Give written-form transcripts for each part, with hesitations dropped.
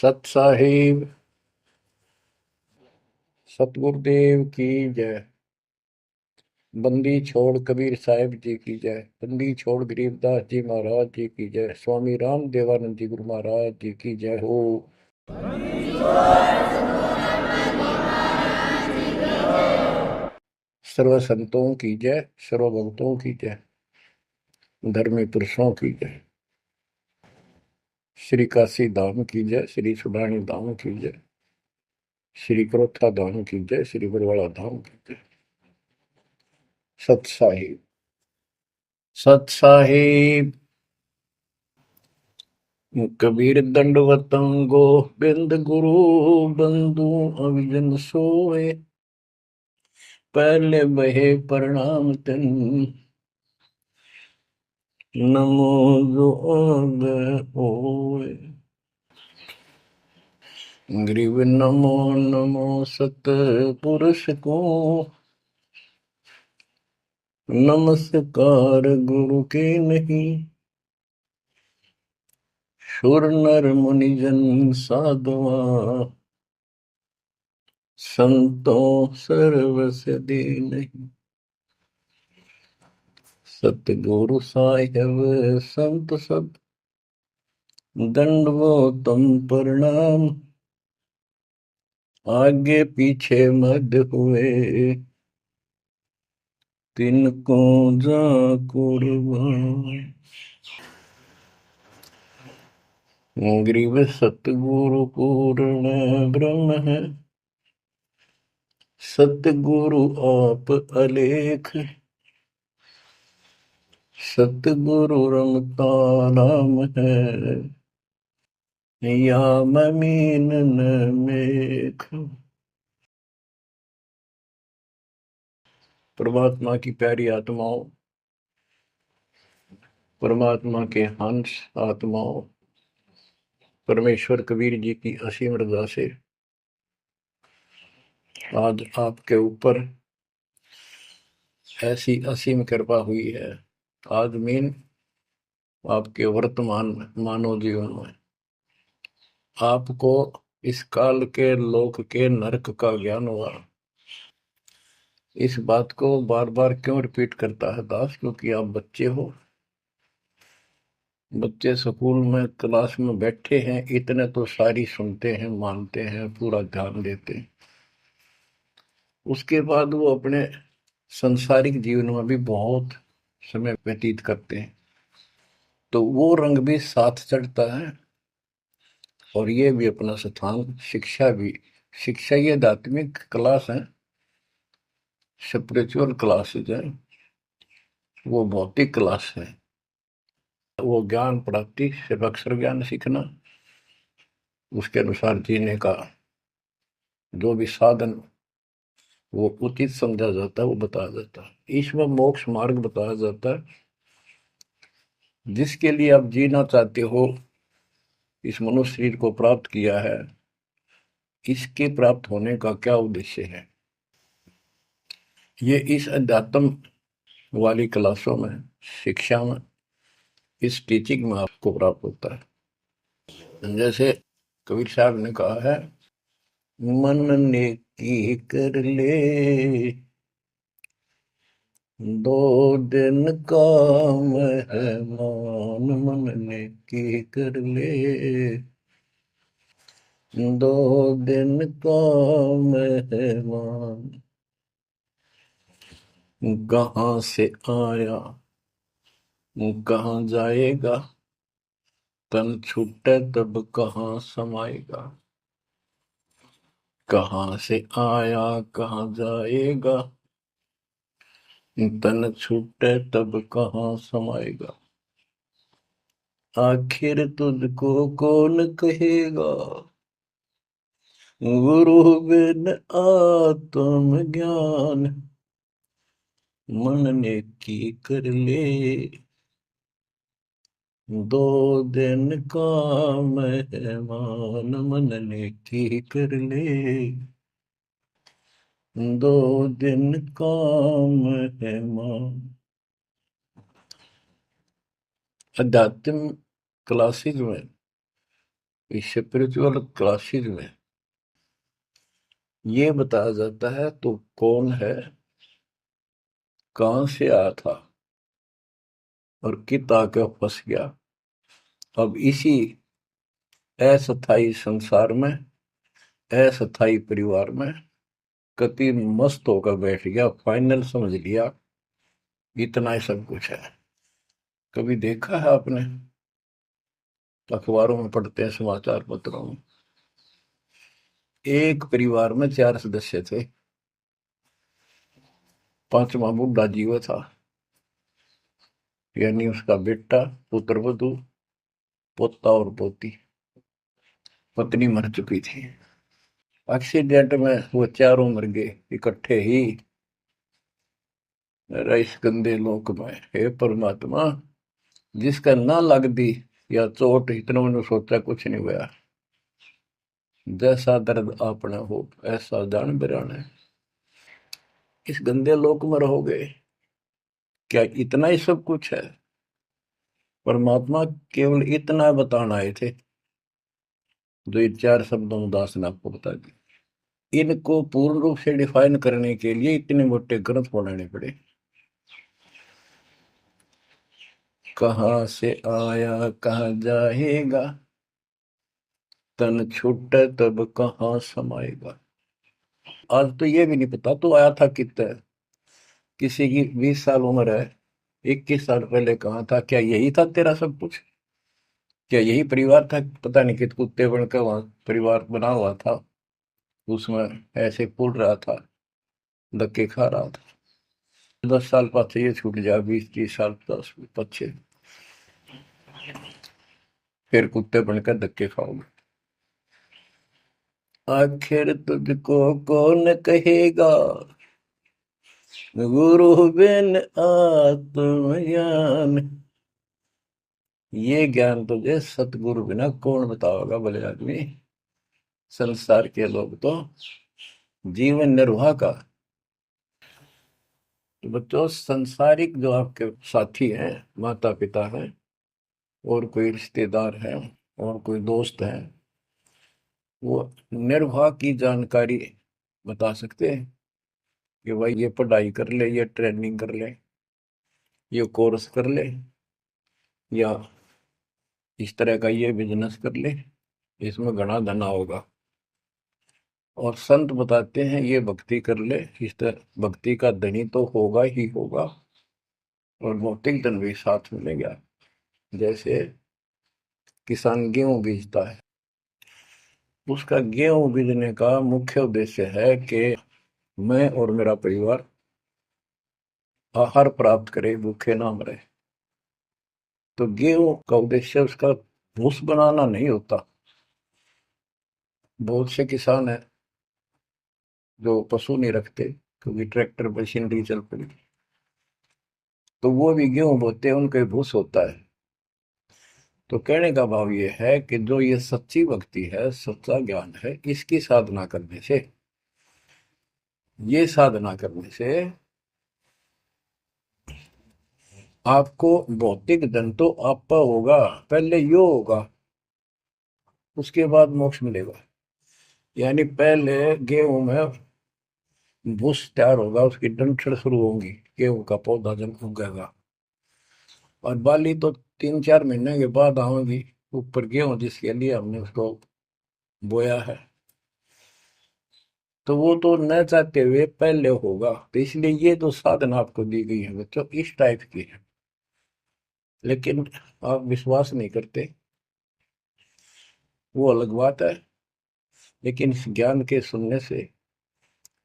सत साहिब सतगुरुदेव की जय। बंदी छोड़ कबीर साहिब जी की जय। बंदी छोड़ गरीबदास जी महाराज जी की जय। स्वामी राम देवानंद जी गुरु महाराज जी की जय हो। सर्व संतों की जय, सर्व भक्तों की जय, धर्मी पुरुषों की जय। श्री काशी धाम की जय, श्री सुडानी धाम की जय, श्री क्रोथा धाम की जय, श्री बरवाड़ा धाम की जय। सत साहिब सत साहिब। कबीर दंडवतम गोबिंद गुरु बंधु अविजन सोए। पहले बहे प्रणाम तिन नमो जोग होए। ग्रीव नमो नमो सत पुरुष को नमस्कार गुरु के नहीं। सुर नर मुनिजन साधुआ संतों सर्वस दे नहीं। सतगुरु साहिब संत सब दंडवतम प्रणाम। आगे पीछे मद हुए तिनको जा कुर्बान। ग्रीव सतगुरु पूर्ण ब्रह्म है, सतगुरु आप अलेख। सतगुरु रमता नाम है, या ममीन न मेख। परमात्मा की प्यारी आत्माओं, परमात्मा के हंस आत्माओं, परमेश्वर कबीर जी की असीम रजा से आज आपके ऊपर ऐसी असीम कृपा हुई है। आज मीन आपके वर्तमान मानव जीवन में आपको इस काल के लोक के नरक का ज्ञान हुआ। इस बात को बार बार क्यों रिपीट करता है दास? क्योंकि आप बच्चे हो। बच्चे स्कूल में क्लास में बैठे हैं, इतने तो सारी सुनते हैं, मानते हैं, पूरा ध्यान देते हैं। उसके बाद वो अपने संसारिक जीवन में भी बहुत समय व्यतीत करते हैं, तो वो रंग भी साथ चढ़ता है। और ये भी अपना स्थान, शिक्षा भी। शिक्षा ये आध्यात्मिक क्लास है, स्पिरिचुअल क्लासेज है, वो भौतिक क्लास है। वो ज्ञान प्राप्ति सिर्फ अक्षर ज्ञान सीखना, उसके अनुसार जीने का जो भी साधन वो उचित समझा जाता है वो बताया जाता है। ईश्वर मोक्ष मार्ग बताया जाता है, जिसके लिए आप जीना चाहते हो, इस मनुष्य शरीर को प्राप्त किया है, इसके प्राप्त होने का क्या उद्देश्य है, ये इस अध्यात्म वाली क्लासों में, शिक्षा में, इस टीचिंग में आपको प्राप्त होता है। जैसे कबीर साहब ने कहा है, मन ने की कर ले दो दिन का मेहमान। मन ने की कर ले दो दिन का मेहमान। कहाँ से आया कहाँ जाएगा, तन छूटे तब कहाँ समाएगा। कहाँ से आया कहाँ जाएगा, तन छूटे तब कहाँ समाएगा। आखिर तुझको कौन कहेगा, गुरु बिन आत्म ज्ञान। मन ने की कर ले दो दिन का मेहमान। मन ने की कर ले दो दिन का मेहमान। अध्यात्म क्लासेज में इस स्पिरिचुअल क्लासेस में ये बताया जाता है तो कौन है, कहां से आया था और कित आके फंस गया। अब इसी अस्थाई संसार में, अस्थाई परिवार में कति मस्त होकर बैठ गया, फाइनल समझ लिया इतना ही सब कुछ है। कभी देखा है आपने, अखबारों में पढ़ते हैं, समाचार पत्रों में, एक परिवार में 4 सदस्य थे, पांचवा बुढ़ा जीव था, यानी उसका बेटा, पुत्र वधू, पोता और पोती। पत्नी मर चुकी थी। एक्सीडेंट में वो चारों मर गए इकट्ठे ही। इस गंदे लोक में हे परमात्मा, जिसका ना लग दी या चोट, इतना मैंने सोचा कुछ नहीं हुआ। जैसा दर्द आपने हो ऐसा जान बिराने। इस गंदे लोक में रहोगे, क्या इतना ही सब कुछ है? परमात्मा केवल इतना बताना आए थे, जो ये 4 शब्दों में दास ने आपको बता दी। इनको पूर्ण रूप से डिफाइन करने के लिए इतने मोटे ग्रंथ बनाने पड़े। कहाँ से आया कहाँ जाएगा, तन छूटे तब कहाँ समाएगा। आज तो ये भी नहीं पता तो आया था कितना। किसी की 20 साल उम्र है, 21 साल पहले कहाँ था? क्या यही था तेरा सब कुछ? क्या यही परिवार था? पता नहीं कित कुत्ते बनकर वहां परिवार बना हुआ था, उसमें ऐसे पुल रहा था, धक्के खा रहा था। 10 साल पीछे ये छूट जाए, 20-30 साल 10 पीछे, फिर कुत्ते बनकर धक्के खाओगे। आखिर तुझको कौन कहेगा, गुरु बिन आत्मज्ञान। ये ज्ञान तुझे सतगुरु बिना कौन बताओगा भले आदमी। संसार के लोग तो जीवन निर्वाह का। तो बच्चों, संसारिक जो आपके साथी हैं, माता पिता हैं, और कोई रिश्तेदार हैं, और कोई दोस्त हैं, वो निर्वाह की जानकारी बता सकते हैं कि भाई ये पढ़ाई कर ले, ये ट्रेनिंग कर ले, ये कोर्स कर ले, या इस तरह का ये बिजनेस कर ले, इसमें घना धना होगा। और संत बताते हैं ये भक्ति कर ले, इस तरह भक्ति का धनी तो होगा ही होगा, और भौतिक धन भी साथ मिलेगा। जैसे किसान गेहूं बीजता है, उसका गेहूं बीजने का मुख्य उद्देश्य है कि मैं और मेरा परिवार आहार प्राप्त करे, भूखे ना मरे। तो गेहूं का उद्देश्य उसका भूस बनाना नहीं होता। बहुत से किसान हैं जो पशु नहीं रखते, क्योंकि ट्रैक्टर मशीनरी चल पड़ी, तो वो भी गेहूं बोते हैं, उनका भूस होता है। तो कहने का भाव ये है कि जो ये सच्ची भक्ति है, सच्चा ज्ञान है, इसकी साधना करने से, ये साधना करने से आपको भौतिक धन तो आपका होगा, पहले यो होगा, उसके बाद मोक्ष मिलेगा। यानी पहले गेहूं में भूस तैयार होगा, उसकी डंठल शुरू होंगी, गेहूं का पौधा जब उगेगा, और बाली तो 3-4 महीने के बाद आएगी ऊपर, गेहूं जिसके लिए हमने उसको बोया है। तो वो तो न चाहते हुए पहले होगा। तो इसलिए ये जो साधना आपको दी गई है बच्चों, इस टाइप की है। लेकिन आप विश्वास नहीं करते, वो अलग बात है। लेकिन इस ज्ञान के सुनने से,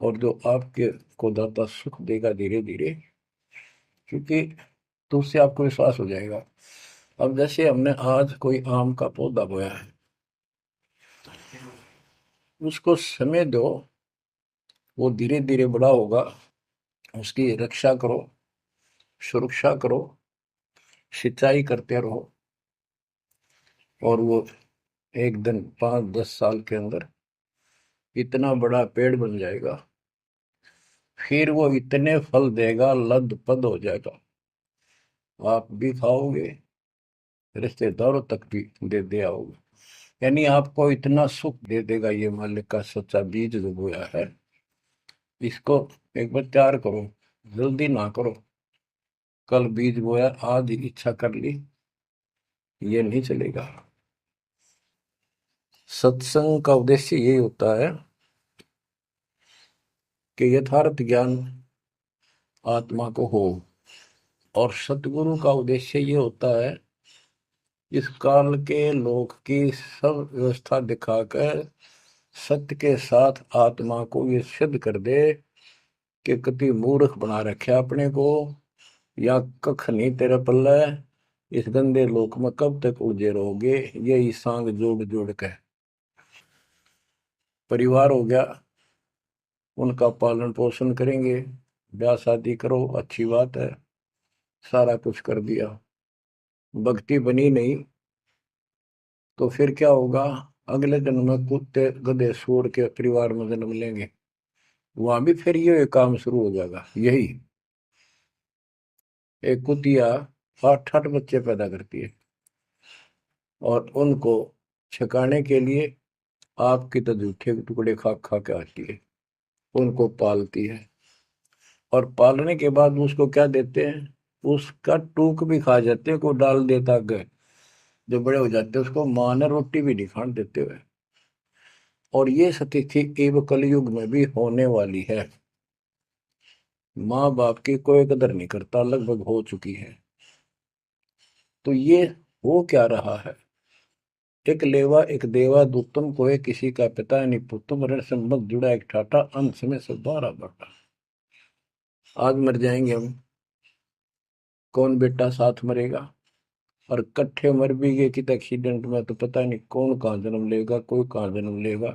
और जो आपके को दाता सुख देगा धीरे धीरे, क्योंकि तो उससे आपको विश्वास हो जाएगा। अब जैसे हमने आज कोई आम का पौधा बोया है, उसको समय दो, वो धीरे धीरे बड़ा होगा, उसकी रक्षा करो, सुरक्षा करो, सिंचाई करते रहो, और वो एक दिन 5-10 साल के अंदर इतना बड़ा पेड़ बन जाएगा। फिर वो इतने फल देगा, लद पद हो जाएगा, आप भी खाओगे, रिश्तेदारों तक भी दे आओगे। यानी आपको इतना सुख दे देगा ये मालिक का सच्चा बीज जो बोया है, इसको एक बार तैयार करो, जल्दी ना करो। कल बीज बोया, आज इच्छा कर ली, ये नहीं चलेगा। सत्संग का उद्देश्य यही होता है कि यथार्थ ज्ञान आत्मा को हो, और सतगुरु का उद्देश्य ये होता है इस काल के लोक की सब व्यवस्था दिखाकर सत्य के साथ आत्मा को ये सिद्ध कर दे कि कति मूर्ख बना रखे अपने को, या कख नहीं तेरे पल्ले, इस गंदे लोक में कब तक उलझे रहोगे। यही सांग जोड़ जोड़ के परिवार हो गया, उनका पालन पोषण करेंगे, ब्याह शादी करो, अच्छी बात है, सारा कुछ कर दिया, भक्ति बनी नहीं तो फिर क्या होगा? अगले जन्म में कुत्ते गधे सूअर के परिवार में जन्म लेंगे, वहां भी फिर ये काम शुरू हो जाएगा। यही एक कुतिया 8-8 बच्चे पैदा करती है, और उनको छकाने के लिए आपकी तो जूठे के टुकड़े खा खा के आती है, उनको पालती है, और पालने के बाद उसको क्या देते हैं? उसका टूक भी खा जाते हैं, को डाल देता गए, जो बड़े हो जाते हैं उसको माँ ने रोटी भी नहीं खाने देते हुए। और ये स्थिति एवं कलयुग में भी होने वाली है। माँ बाप की कोई कदर नहीं करता, लगभग हो चुकी है। तो ये हो क्या रहा है? एक लेवा एक देवा दूतम को है, किसी का पिता नहीं पुतुम, ऋण संबंध जुड़ा एक ठाटा, अंत में सब बारह बाटा। आज मर जाएंगे हम, कौन बेटा साथ मरेगा? और कट्ठे मर भी गए कित एक्सीडेंट में तो पता नहीं कौन कहाँ जन्म लेगा, कोई कहाँ जन्म लेगा।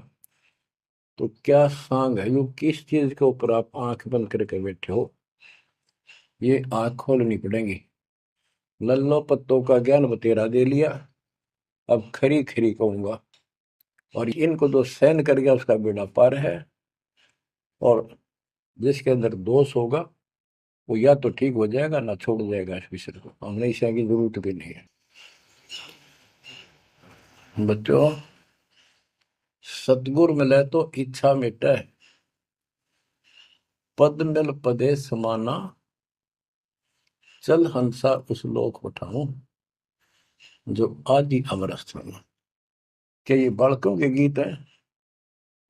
तो क्या सांग है यो, किस चीज के ऊपर आप आंख बंद करके बैठे हो? ये आंख खोलनी पड़ेगी। लल्लो पत्तों का ज्ञान बतेरा दे लिया, अब खरी खरी कहूंगा, और इनको जो सहन कर गया उसका बेड़ा पार है। और जिसके अंदर दोष होगा वो या तो ठीक हो जाएगा ना छोड़ जाएगा इस विषय को, हमने इसे की जरूरत भी नहीं है। बच्चों, सतगुर मिले तो इच्छा मिटे, पद मिल पदे समाना, चल हंसा उस लोक उठाऊं जो आदि अमर स्थान। क्या ये बालकों के गीत हैं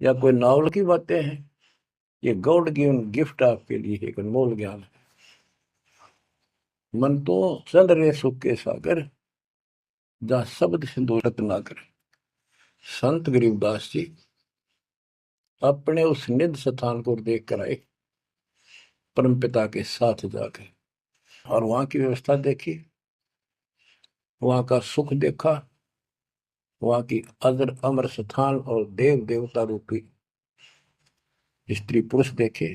या कोई नावल की बातें हैं? ये गॉड गिवन गिफ्ट आपके लिए एक अनमोल ज्ञान है। मन तो चल रहे सुख के सागर, जहाँ शब्द सिंधु रत्नाकर। संत गरीबदास जी अपने उस निध स्थान को देख कर आए, परम पिता के साथ जाकर, और वहां की व्यवस्था देखी, वहां का सुख देखा, वहां की अजर अमर स्थान और देव देवता रूपी स्त्री पुरुष देखे,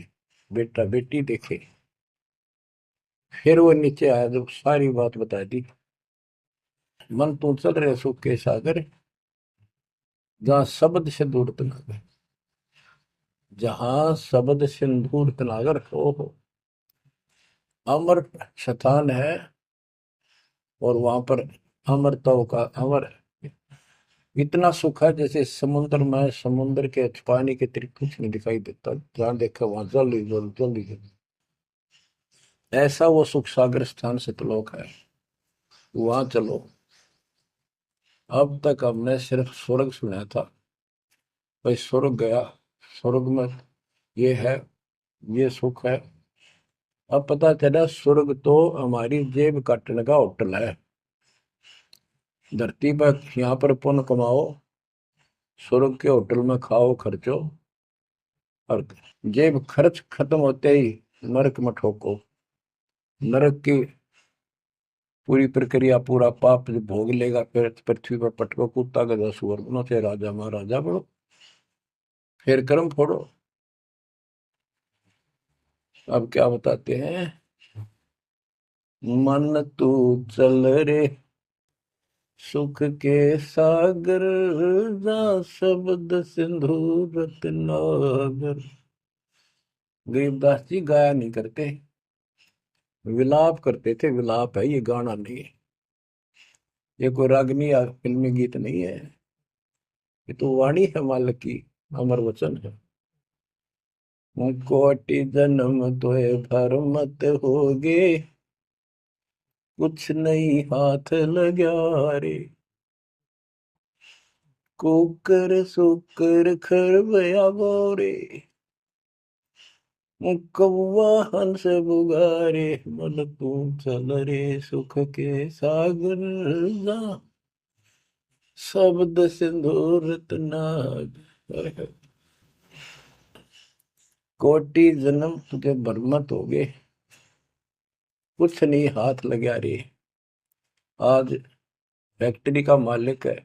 बेटा बेटी देखे। फिर वो नीचे आया, जब सारी बात बता दी। मन तू चल रहे सुख के सागर, जहाँ शब्द से दूर तनागर, जहाँ शब्द सिंदूर तनागर हो अमर स्थान है। और वहां पर अमरताओं का अमर इतना सुख है, जैसे समुद्र में समुद्र के पानी के अतिरिक्त कुछ नहीं दिखाई देता, जहां देखा वहां जल ही जल, जल ही जल। ऐसा वो सुख सागर स्थान सतलोक है, वहां चलो। अब तक हमने सिर्फ स्वर्ग सुना था, भाई स्वर्ग गया, स्वर्ग में ये है, ये सुख है। अब पता चला स्वर्ग तो हमारी जेब काटने का होटल है। धरती पर यहाँ पर पुण्य कमाओ, स्वर्ग के होटल में खाओ खर्चो, और जेब खर्च खत्म होते ही नरक में ठोको। नरक की पूरी प्रक्रिया, पूरा पाप जो भोग लेगा, फिर पृथ्वी पर पटको, कुत्ता गधा सुअर बनो, चाहे राजा महाराजा बनो, फिर कर्म फोड़ो। अब क्या बताते हैं? मन तू चल रे सुख के सागर, जा शब्द सिंधु रत्नागर। गरीबदास जी गाया नहीं करते, विलाप करते थे। विलाप है, ये गाना नहीं है, ये कोई रागनी या फिल्मी गीत नहीं है। ये तो वाणी है मालिक की, अमर वचन है। कोटि जन्म तोय भर मत होगे, कुछ नहीं हाथ लग्या रे। कुकर सुकर खरबया बोरे, कौवा हंस बुगारे, मन तू चल रे सुख के सागर जा, शब्द सिंदूर नाग। कोटि जन्म तुझे बरमत हो गए, कुछ नहीं हाथ लगा रे। आज फैक्ट्री का मालिक है,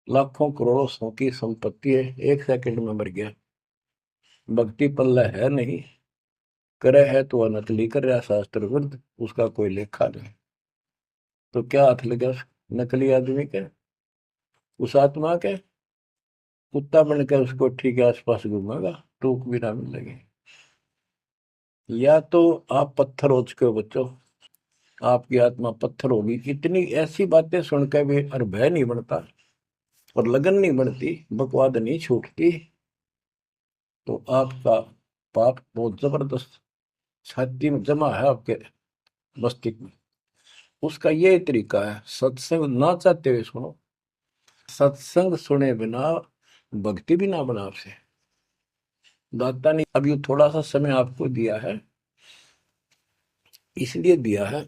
लाखों करोड़ों सौ की संपत्ति है, 1 सेकंड में मर गया। भक्ति पल्ला है नहीं, करे है तो नकली कर रहा शास्त्र विरुद्ध, उसका कोई लेखा नहीं। तो क्या हाथ लगा नकली आदमी के, उस आत्मा के? कुत्ता बन के उस कोठी के आसपास घूमेगा, टूक भी ना मिलेगी। या तो आप पत्थर हो चुके हो बच्चों, आपकी आत्मा पत्थर होगी। इतनी ऐसी बातें सुनकर भी और भय नहीं बनता और लगन नहीं बनती, बकवाद नहीं छूटती, तो आपका पाप बहुत जबरदस्त छाती में जमा है आपके मस्तिष्क में। उसका ये तरीका है, सत्संग ना चाहते हुए सुनो। सत्संग सुने बिना भक्ति भी ना बना आपसे। दाता ने अभी थोड़ा सा समय आपको दिया है, इसलिए दिया है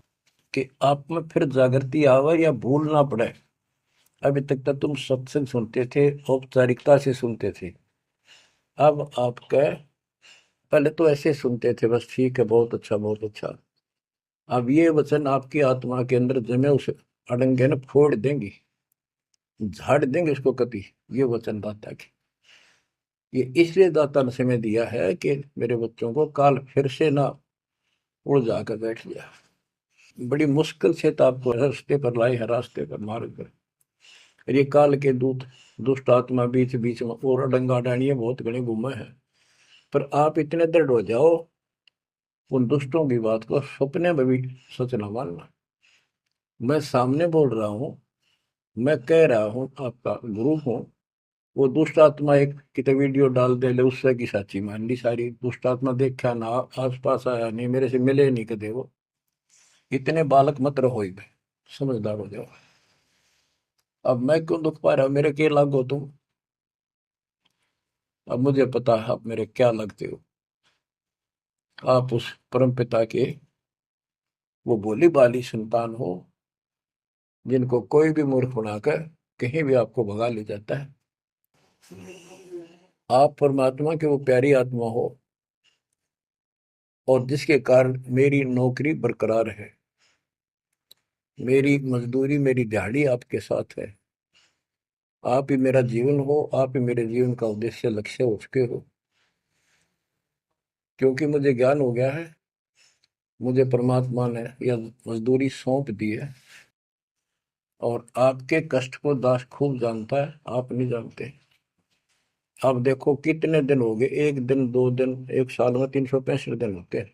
कि आप में फिर जागृति आवे या भूल ना पड़े। अभी तक तो तुम सत्संग सुनते थे, औपचारिकता से सुनते थे। अब आपका, पहले तो ऐसे सुनते थे बस, ठीक है, बहुत अच्छा बहुत अच्छा। अब ये वचन आपकी आत्मा के अंदर जमे, उसे अड़ंगे न फोड़ देंगी, झाड़ देंगे उसको कभी। ये वचन दाता की, ये इसलिए दाता ने समय दिया है कि मेरे बच्चों को काल फिर से ना उड़ जाकर बैठ गया। बड़ी मुश्किल से तो आपको रास्ते पर लाए है, रास्ते पर मार्ग पर। ये काल के दूत दुष्ट आत्मा बीच बीच में और अडंगा डाणिए बहुत घने घूमे हैं। पर आप इतने दृढ़ हो जाओ, उन दुष्टों की बात को सपने में भी सच न मानना। मैं सामने बोल रहा हूँ, मैं कह रहा हूँ, आपका गुरु हूँ। वो दुष्ट आत्मा एक कितने वीडियो डाल दे ले, उससे की साची मान ली सारी। दुष्ट आत्मा देखा ना, आस पास आया नहीं, मेरे से मिले नहीं कदे वो। इतने बालक मत रहो, समझदार हो जाओ। अब मैं क्यों दुख पा रहा हूँ, मेरे के लागो तुम। अब मुझे पता है आप मेरे क्या लगते हो। आप उस परम पिता के वो भोली बाली संतान हो, जिनको कोई भी मूर्ख बनाकर कहीं भी आपको भगा ले जाता है। आप परमात्मा के वो प्यारी आत्मा हो, और जिसके कारण मेरी नौकरी बरकरार है, मेरी मजदूरी, मेरी दिहाड़ी आपके साथ है। आप ही मेरा जीवन हो, आप ही मेरे जीवन का उद्देश्य लक्ष्य हो चुके हो। क्योंकि मुझे ज्ञान हो गया है, मुझे परमात्मा ने यह मजदूरी सौंप दी है। और आपके कष्ट को दास खूब जानता है, आप नहीं जानते। अब देखो कितने दिन हो गए, 1 दिन 2 दिन, 1 साल में 365 दिन होते हैं।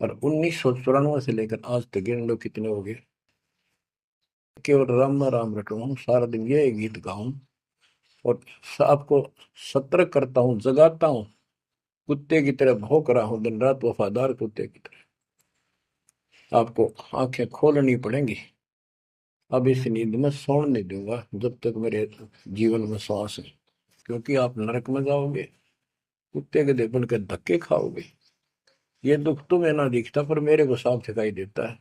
और 1994 से लेकर आज तक गिन लो कितने हो गए। केवल राम राम रटूं, सारा दिन ये गीत गाऊं और आपको सतर्क करता हूँ, जगाता हूँ। कुत्ते की तरह भौंक रहा हूँ दिन रात, वफादार कुत्ते की तरह। आपको आंखें खोलनी पड़ेंगी। अब इस नींद में सोने नहीं दूंगा जब तक मेरे जीवन में श्वास है। क्योंकि आप नरक में जाओगे, कुत्ते के देखने के धक्के खाओगे। ये दुख तुम्हें ना दिखता, पर मेरे को साफ दिखाई देता है।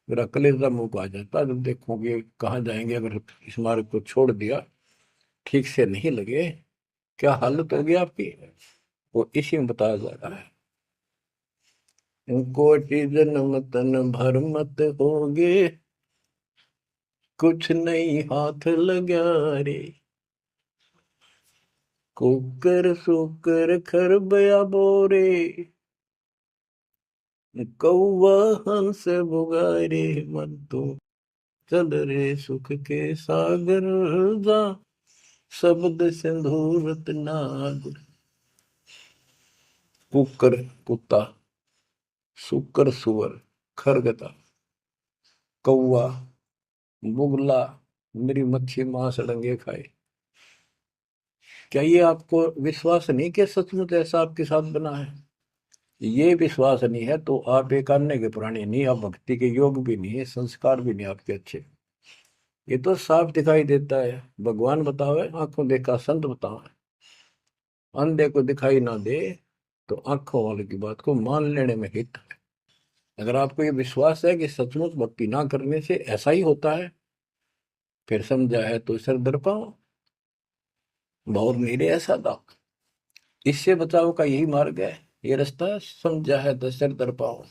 मेरा कलेजा मुंह को आ जाता है जब देखोगे कहाँ जाएंगे अगर इस मार्ग को छोड़ दिया, ठीक से नहीं लगे, क्या हालत होगी आपकी। वो इसी में बताया जा रहा है। कोटि जन्म तन भर मत होगे, कुछ नहीं हाथ लगा रे। कुकर सुकर खरबया बोरे, कौवा हंस बुगारे, मन तो चल रे सुख के सागर जा, शब्द सिंधूरत नाग। कुकर कुत्ता, सुकर सुअर, खरगता, कौवा, बुगला, मेरी मच्छी मांस अड़ंगे खाए। क्या ये आपको विश्वास नहीं कि सचमुच ऐसा आपके साथ बना है? ये विश्वास नहीं है तो आप एक अन्य के प्राणी नहीं, आप भक्ति के योग भी नहीं है, संस्कार भी नहीं आपके अच्छे। ये तो साफ दिखाई देता है। भगवान बतावे, आंखों देखा संत बतावे। अंधे को दिखाई ना दे तो आंखों वाले की बात को मान लेने में हित है। अगर आपको ये विश्वास है कि सचमुच भक्ति ना करने से ऐसा ही होता है, फिर समझा है तो सिर दर पाओ, बहुत मेरे ऐसा था। इससे बचाव का यही मार्ग है, ये रास्ता। समझा है तो सिर दर पाओ।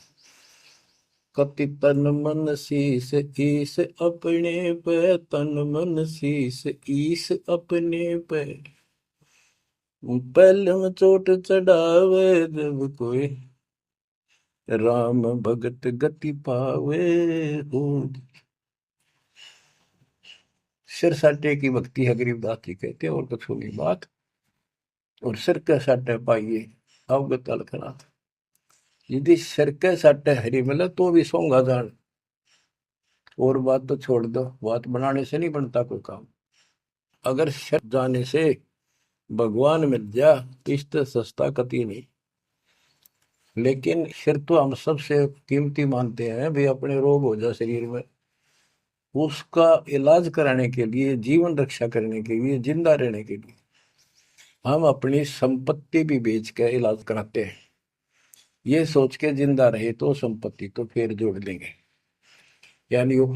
कति तन मन शीस ईस अपने पे, तन मन शीस ईस अपने पे। पहले में चोट चढ़ावे जब कोई, राम भगत गति पावे हो। सिर साटे की भक्ति है गरीबदास जी कहते हैं, और कुछ होगी बात। और सिर के साटे पाइए अवगत अलखनाथ। यदि सिर के साटे हरी मिले तो भी सोंगा जान। और बात तो छोड़ दो, बात बनाने से नहीं बनता कोई काम। अगर सिर जाने से भगवान मिल जा तो इससे सस्ता कति नहीं। लेकिन सिर तो हम सबसे कीमती मानते हैं भाई। अपने रोग हो जाए शरीर में, उसका इलाज कराने के लिए, जीवन रक्षा करने के लिए, जिंदा रहने के लिए हम अपनी संपत्ति भी बेच के इलाज कराते हैं। ये सोच के जिंदा रहे तो संपत्ति तो फिर जोड़ देंगे। यानी वो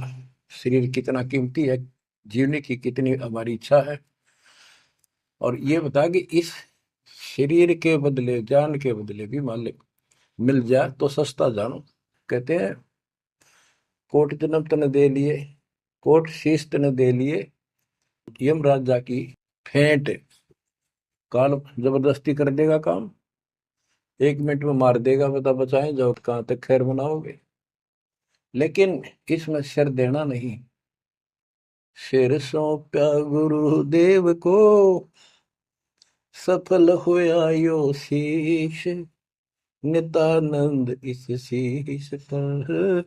शरीर कितना कीमती है, जीने की कितनी हमारी इच्छा है। और ये बता कि इस शरीर के बदले, जान के बदले भी मालिक मिल जाए तो सस्ता जानो। कहते हैं कोट जन्म तन दे लिए, कोट शीश तन दे लिए, यम राजा की फेंट। काल जबरदस्ती कर देगा काम, 1 मिनट में मार देगा, बता बचाएं जाओ कहां तक खैर बनाओगे। लेकिन इसमें सिर देना नहीं। सिर सौंपा गुरुदेव को, सफल हुआ यो शीश। नित्यानंद इस शीश पर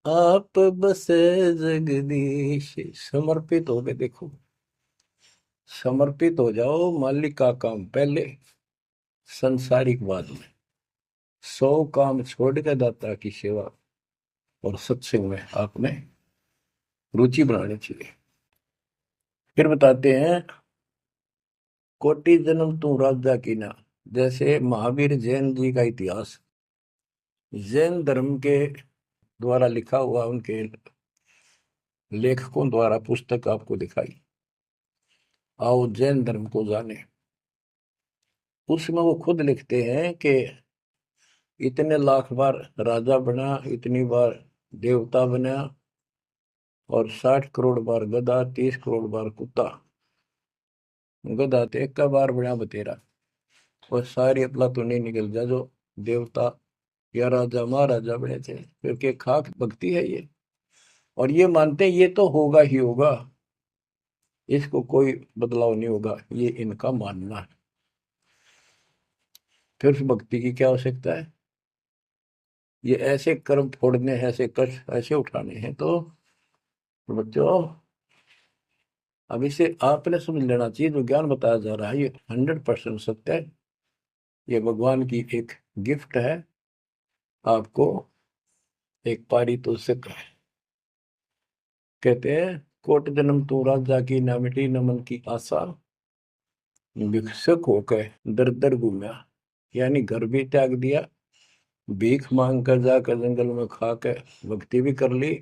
आप बसे जगदीश। समर्पित हो गए, देखो समर्पित हो जाओ। मालिक का काम पहले, संसारिक बाद में। 100 काम छोड़ के दाता की सेवा और सत्संग में आपने रुचि बनानी चाहिए। फिर बताते हैं कोटि जन्म तू राजा की ना। जैसे महावीर जैन जी का इतिहास जैन धर्म के द्वारा लिखा हुआ, उनके लेखकों द्वारा पुस्तक आपको दिखाई। आओ जैन धर्म को जाने। उसमें वो खुद लिखते हैं कि इतने लाख बार राजा बना, इतनी बार देवता बना, और 60 करोड़ बार गधा, 30 करोड़ बार कुत्ता। गधा तो एक का बार बना बतेरा। और सारी अपला तो नहीं निकल जा जो देवता या राजा महाराजा बने थे, क्योंकि खाक भक्ति है ये। और ये मानते हैं ये तो होगा ही होगा, इसको कोई बदलाव नहीं होगा, ये इनका मानना है। फिर उस भक्ति की क्या आवश्यकता है? ये ऐसे कर्म फोड़ने हैं, ऐसे कष्ट ऐसे उठाने हैं। तो बच्चों, अब इसे आपने समझ लेना चाहिए, जो ज्ञान बताया जा रहा है ये 100% सत्य है। ये भगवान की एक गिफ्ट है आपको, एक पारितोषिक है। कहते हैं कोट जन्म तू राजा की, ना मिटी न मन की आशा। भिक्षुक होकर दर दर घूमा, यानी घर भी त्याग दिया, भीख मांग कर जाकर जंगल में खा कर भक्ति भी कर ली।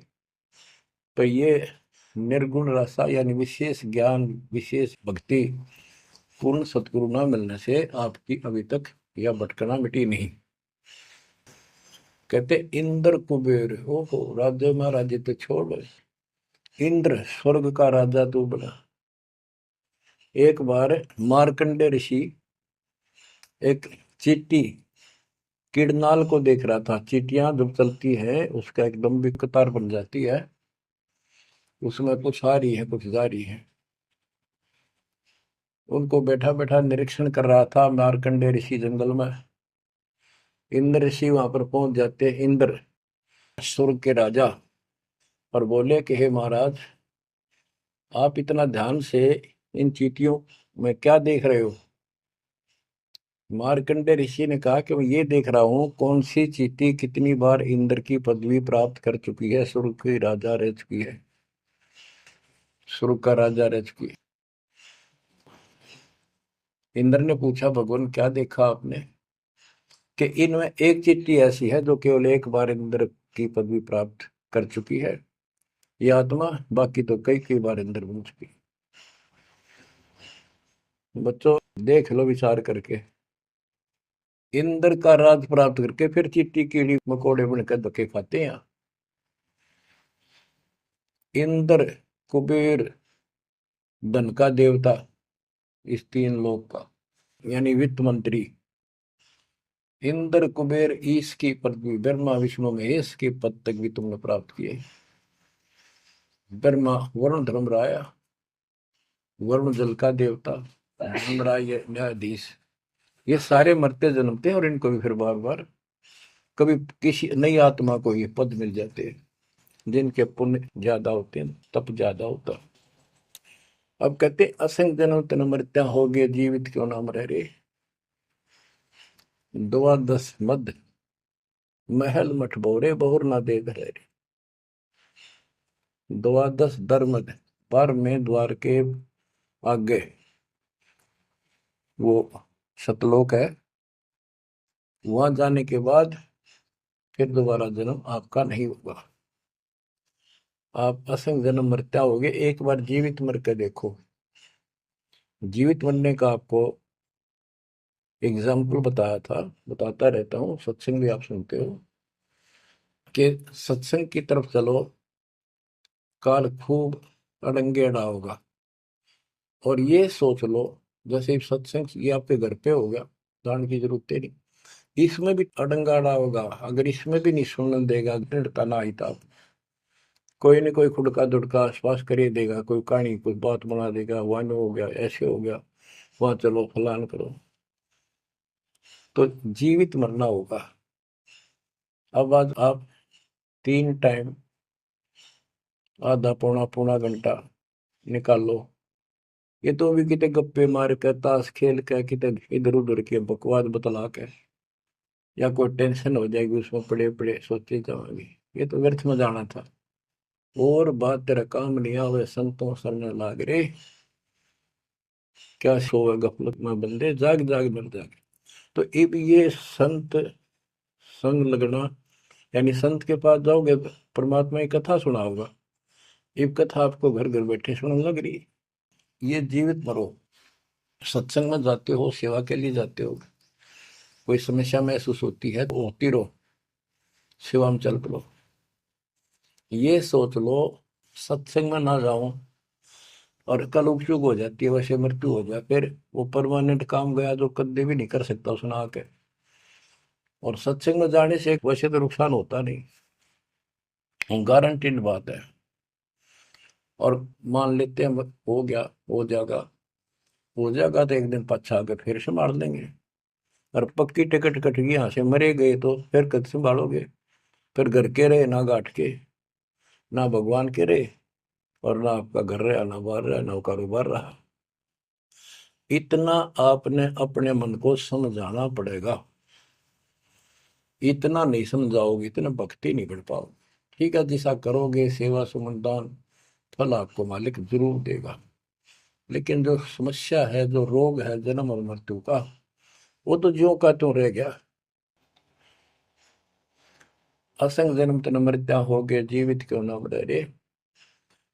तो ये निर्गुण रसा यानी विशेष ज्ञान, विशेष भक्ति, पूर्ण सतगुरु न मिलने से आपकी अभी तक यह भटकना मिटी नहीं। कहते इंद्र कुबेर हो राज्य महाराज तो छोड़, इंद्र स्वर्ग का राजा तू बना। एक बार मार्कंडे ऋषि एक चींटी किड़नाल को देख रहा था। चींटियां जब चलती है उसका एक लंबी कतार बन जाती है, उसमें कुछ आ रही है कुछ जा रही है। उनको बैठा बैठा निरीक्षण कर रहा था मार्कंडे ऋषि जंगल में। इंद्र ऋषि वहां पर पहुंच जाते, इंद्र स्वर्ग के राजा, और बोले कि हे महाराज, आप इतना ध्यान से इन चींटियों मैं क्या देख रहे हो? मार्कंडे ऋषि ने कहा कि मैं ये देख रहा हूँ कौन सी चींटी कितनी बार इंद्र की पदवी प्राप्त कर चुकी है, स्वर्ग की राजा रह चुकी है, स्वर्ग का राजा रह चुकी है। इंद्र ने पूछा, भगवान क्या देखा आपने? कि इनमें एक चींटी ऐसी है जो केवल एक बार इंद्र की पदवी प्राप्त कर चुकी है, ये आत्मा, बाकी तो कई कई बार इंद्र बन चुकी है। बच्चों देख लो विचार करके, इंद्र का राज प्राप्त करके फिर चींटी कीड़ी मकोड़े बनकर धक्के खाते हैं। इंद्र, कुबेर, धन का देवता, इस तीन लोक का, यानी वित्त मंत्री, इंद्र कुबेर ईश की पदवी, ब्रह्मा विष्णु महेश के पद तक भी तुमने प्राप्त किए। ब्रह्मा वरुण धर्मराय, वरुण जल का देवता, धर्मराय न्यायाधीश, ये सारे मरते जन्मते हैं और इनको भी फिर बार बार कभी किसी नई आत्मा को ये पद मिल जाते हैं जिनके पुण्य ज्यादा होते हैं, तप ज्यादा होता। अब कहते असंग जन्म तन मृत्या हो गए, जीवित क्यों नाम रह रे। द्वादश मद महल मठ बोरे, बहुर ना दे घरे। द्वादश दरमद, पर में द्वार के आगे वो सतलोक है, वहां जाने के बाद फिर दोबारा जन्म आपका नहीं होगा। आप असंग जन्म मरता होगे, एक बार जीवित मर के देखो। जीवित मरने का आपको एग्जाम्पल बताया था, बताता रहता हूँ, सत्संग भी आप सुनते हो, कि सत्संग की तरफ चलो, काल खूब अड़ंगे अड़ा होगा। और ये सोच लो जैसे सत्संग ये आपके घर पे हो गया, जान की जरूरत है नहीं, इसमें भी अड़ंगा अड़ा होगा। अगर इसमें भी नहीं सुनने देगा, दृढ़ता ना आई तो कोई न कोई खुड़का दुड़का आसपास कर ही देगा, कोई कहानी कोई बात बना देगा, वन हो गया, ऐसे हो गया, वहां चलो फलान करो, तो जीवित मरना होगा। अब आज आप 3 टाइम आधा पौना पौना घंटा निकालो, ये तो भी कितने गप्पे मार कर, ताश खेल कर, कितने इधर उधर के बकवास बतला के, या कोई टेंशन हो जाएगी उसमें पड़े पड़े सोचे जाओगे, ये तो व्यर्थ में जाना था। और बात तेरा काम नहीं आवे, संतों सरने लाग रे, क्या सोए गफलत में बंदे, जाग जाग मर जागे। तो अब ये संत संग लगना, यानी संत के पास जाओगे, परमात्मा की कथा सुना होगा, ये कथा आपको घर घर बैठे सुनने लग रही है। ये जीवित मरो, सत्संग में जाते हो, सेवा के लिए जाते हो, कोई समस्या महसूस होती है तो होती रहो, सेवा में चल पड़ो। ये सोच लो सत्संग में ना जाऊं और कल उपयोग हो जाती है, वैसे मृत्यु हो जाए, फिर वो परमानेंट काम गया जो कभी भी नहीं कर सकता सुना के। और सत्संग में जाने से वैसे तो नुकसान होता नहीं, गारंटीड बात है। और मान लेते हैं हो गया, हो जाएगा तो एक दिन पछा के फिर संभाल लेंगे। और पक्की टिकट कट गई, यहाँ से मरे गए तो फिर कद संभालोगे? फिर घर के रहे ना घाट के, ना भगवान के रहे, और ना आपका घर रहा, ना बाहर रहा, ना कारोबार रहा। इतना आपने अपने मन को समझाना पड़ेगा, इतना नहीं समझाओगे इतना भक्ति नहीं कर पाओगे। ठीक है, जैसा करोगे सेवा सुमन दान, फल आपको मालिक जरूर देगा। लेकिन जो समस्या है, जो रोग है जन्म और मृत्यु का, वो तो ज्यों का त्यों रह गया। असंग जन्म तन मृत्या हो गए, जीवित क्यों न मरे रे।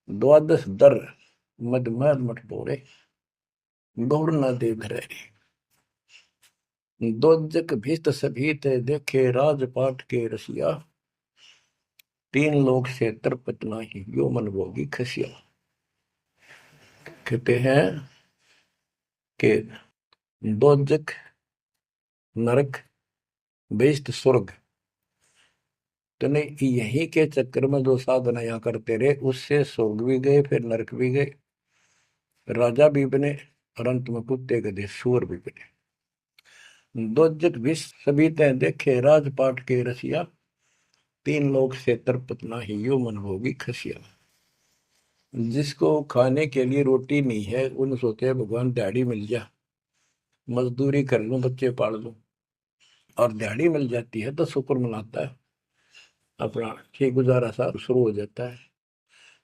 द्वादश दर मद मठ बोरे, गौड़ न दे घरे। दोजक भीत सभीत देखे, राजपाट के रसिया, तीन लोग से तरपत नाही, यो मन भोगी खसिया। कहते हैं कि दोजक नरक, बेइष्ट स्वर्ग, तो नहीं यही के चक्कर में जो साधना यहाँ करते रहे, उससे स्वर्ग भी गए, फिर नरक भी गए, राजा भी बने, और अंत में कुत्ते गधे सूअर भी बने। दोजक विष सभी तय देखे, राजपाट के रसिया, तीन लोग से तरपत नाही, यो मन भोगी खसिया। जिसको खाने के लिए रोटी नहीं है उन सोचते हैं भगवान दिहाड़ी मिल जा, मजदूरी कर लूं, बच्चे पाल लूं, और दिहाड़ी मिल जाती है तो शुक्र मनाता है, अपना ठीक गुजारा सा शुरू हो जाता है।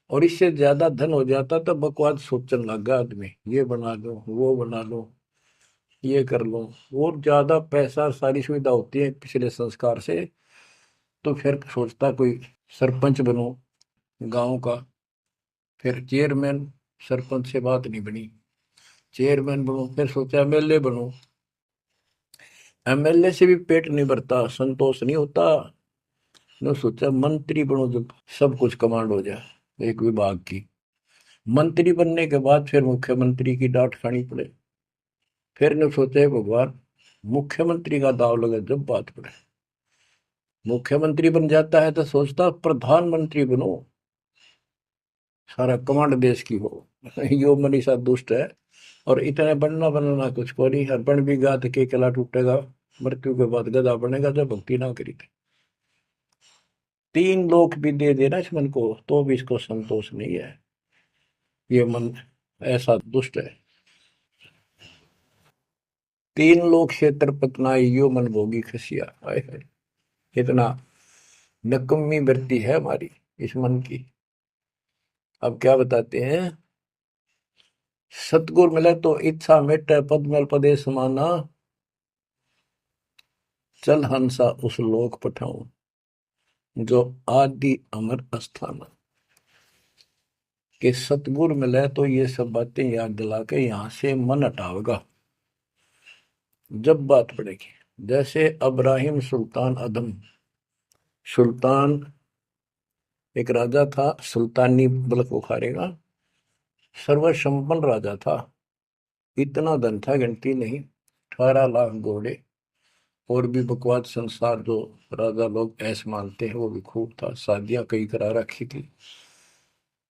और इससे ज्यादा धन हो जाता तो बकवास सोचने लगा आदमी, ये बना लो, वो बना लो, ये कर लो। और ज्यादा पैसा सारी सुविधा होती है पिछले संस्कार से, तो फिर सोचता कोई सरपंच बनो गांव का, फिर चेयरमैन, सरपंच से बात नहीं बनी, चेयरमैन बनो, फिर सोचा एमएलए बनो, एमएलए से भी पेट नहीं भरता, संतोष नहीं होता, ने सोचा मंत्री बनो, जब सब कुछ कमांड हो जाए एक विभाग की। मंत्री बनने के बाद फिर मुख्यमंत्री की डांट खानी पड़े, फिर ने सोचा भगवान मुख्यमंत्री का दाव लगे जब बात पड़े, मुख्यमंत्री बन जाता है तो सोचता प्रधानमंत्री बनो, सारा कमांड देश की हो। यो मनीषा दुष्ट है, और इतने बनना बनना कुछ को नहीं, हर बन भी गा तो के किला टूटेगा, मृत्यु के बाद गधा बनेगा जब भक्ति ना करी थी। तीन लोक भी दे देना इस मन को तो भी इसको संतोष नहीं है, ये मन ऐसा दुष्ट है। तीन लोक क्षेत्र पतनाई यो मन भोगी खसिया, हाय हाय, इतना नकम्मी वृत्ति है हमारी इस मन की। अब क्या बताते हैं, सतगुर मिले तो इच्छा मिटे, पद में पदे समाना, चल हंसा उस लोक पठाऊं, जो आदि अमर अस्थान। कि सतगुर मिले तो ये सब बातें याद दिला के यहां से मन हटावेगा जब बात पड़ेगी। जैसे अब्राहिम सुल्तान अदम, सुल्तान एक राजा था, सुल्तानी मुल्क उखाड़ेगा, सर्वसंपन्न राजा था, इतना धन था गिनती नहीं, 18 लाख घोड़े, और भी बकवास संसार जो राजा लोग ऐसे मानते हैं वो भी खूब था, शादियां कई करा रखी थी,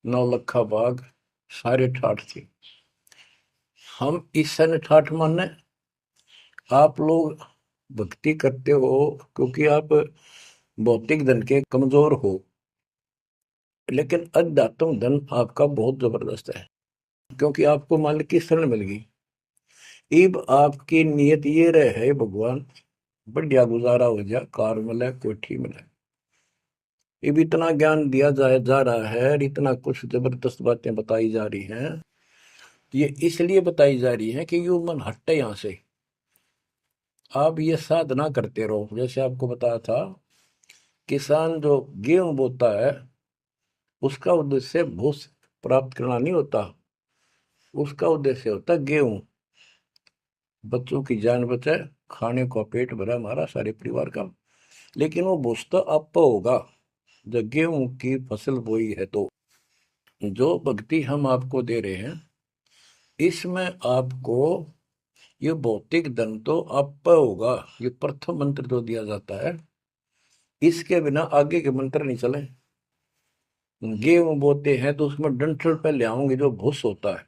9 लखा बाग, सारे ठाठ थी। हम इस सन ठाठ माने, आप लोग भक्ति करते हो क्योंकि आप भौतिक धन के कमजोर हो, लेकिन अध्यात्म धन आपका बहुत जबरदस्त है, क्योंकि आपको मालिक की शरण मिल गई। इब आपकी नियत ये रहे भगवान बढ़िया गुजारा हो जाए, कार मिले, कोठी मिले। इब इतना ज्ञान दिया जाए जा रहा है, और इतना कुछ जबरदस्त बातें बताई जा रही हैं, ये इसलिए बताई जा रही है कि यू मन हटे यहां से। आप ये साधना करते रहो, जैसे आपको बताया था, किसान जो गेहूं बोता है उसका उद्देश्य भूस प्राप्त करना नहीं होता, उसका उद्देश्य होता है गेहूं, बच्चों की जान बचे, खाने का पेट भरा हमारा सारे परिवार का। लेकिन वो भूस तो आप होगा जब गेहूं की फसल बोई है। तो जो भक्ति हम आपको दे रहे हैं इसमें आपको ये भौतिक धन तो आप होगा, ये प्रथम मंत्र जो दिया जाता है, इसके बिना आगे के मंत्र नहीं चले। गेहूं बोते हैं तो उसमें डंठल पे ले आओगे जो भूस होता है,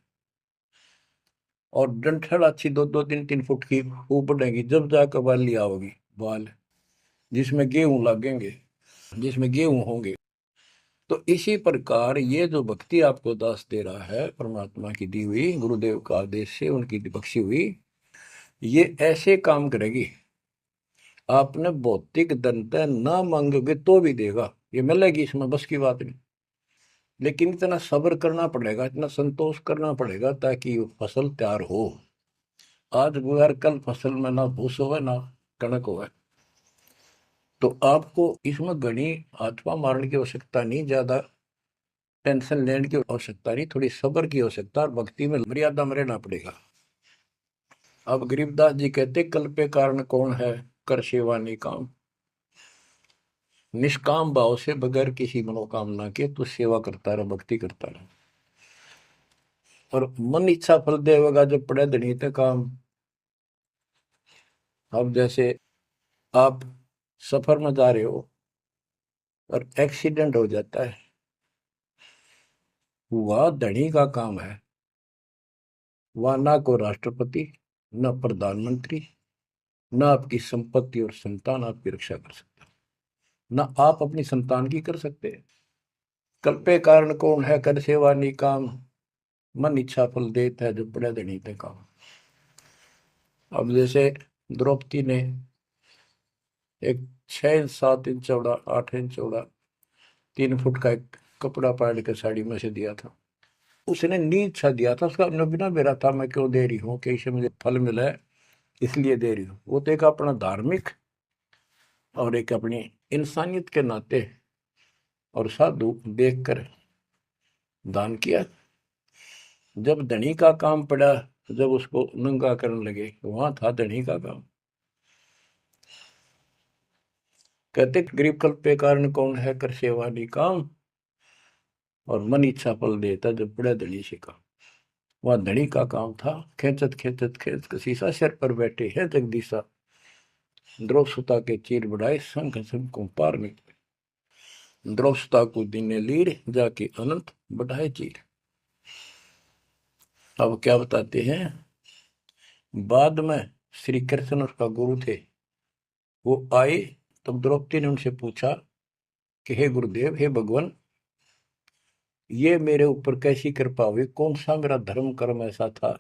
और डंठल अच्छी 2-2 3-3 फुट की वो बढ़ेगी, जब जाकर बाली आओगी, बाल जिसमें गेहूं लगेंगे, जिसमें गेहूं होंगे। तो इसी प्रकार ये जो भक्ति आपको दास दे रहा है, परमात्मा की दी हुई, गुरुदेव का आदेश से उनकी बख्शी हुई, ये ऐसे काम करेगी, आपने भौतिक धनता ना मांगोगे तो भी देगा, ये मिलेगी, इसमें बस की बात नहीं। लेकिन इतना सब्र करना पड़ेगा, इतना संतोष करना पड़ेगा ताकि फसल तैयार हो। आज गुजार कल फसल में ना भूस होवे ना कणक होवे। तो आपको इसमें घनी आत्मा मारने की आवश्यकता नहीं, ज्यादा टेंशन लेने की आवश्यकता नहीं, थोड़ी सब्र की आवश्यकता, और भक्ति में मर्यादा में रहना पड़ेगा। अब गरीबदास जी कहते, कल पे कारण कौन है, कर सेवा नहीं काम, निष्काम भाव से बगैर किसी मनोकामना के तू सेवा करता रहे, भक्ति करता रहे, और मन इच्छा फल देगा जब पड़े धनी ते काम। अब जैसे आप सफर में जा रहे हो और एक्सीडेंट हो जाता है, वह धनी का काम है, वह ना को राष्ट्रपति, न प्रधानमंत्री, न आपकी संपत्ति और संतान आपकी रक्षा कर सकता, न आप अपनी संतान की कर सकते हैं। कल्पे कारण कौन है कर सेवा निकाम, मन इच्छा फल देता है जो पड़े धनी ते काम। अब जैसे द्रौपदी ने एक 6 इंच 7 इंच चौड़ा 8 इंच चौड़ा 3 फुट का एक कपड़ा पाड़ के साड़ी में से दिया था। उसने नीच सा दिया था, उसका अपना बिना मेरा था, मैं क्यों दे रही हूँ कि इससे मुझे फल मिला है इसलिए दे रही हूँ। वो तो एक अपना धार्मिक और एक अपनी इंसानियत के नाते और साधु देखकर दान किया। जब धनी का काम पड़ा, जब उसको नंगा करने लगे, वहां था धनी का काम। कहते गरीब कल्प पे कारण कौन है कर सेवा नी काम, और मन इच्छा फल देता जब पड़ा धनी से काम। वहां धनी का काम था। खेचत खेचत खेच कसीसा सिर पर बैठे हैं जगदीशा, द्रौव सुता के चीर बढ़ाए संग संग को पार निकले। द्रौव सुता को दीने लीर जाके अनंत बढ़ाए चीर। अब क्या बताते हैं, बाद में श्री कृष्ण उसका गुरु थे, वो आए तब द्रौपदी ने उनसे पूछा कि हे गुरुदेव, हे भगवान, ये मेरे ऊपर कैसी कृपा हुई, कौन सा मेरा धर्म कर्म ऐसा था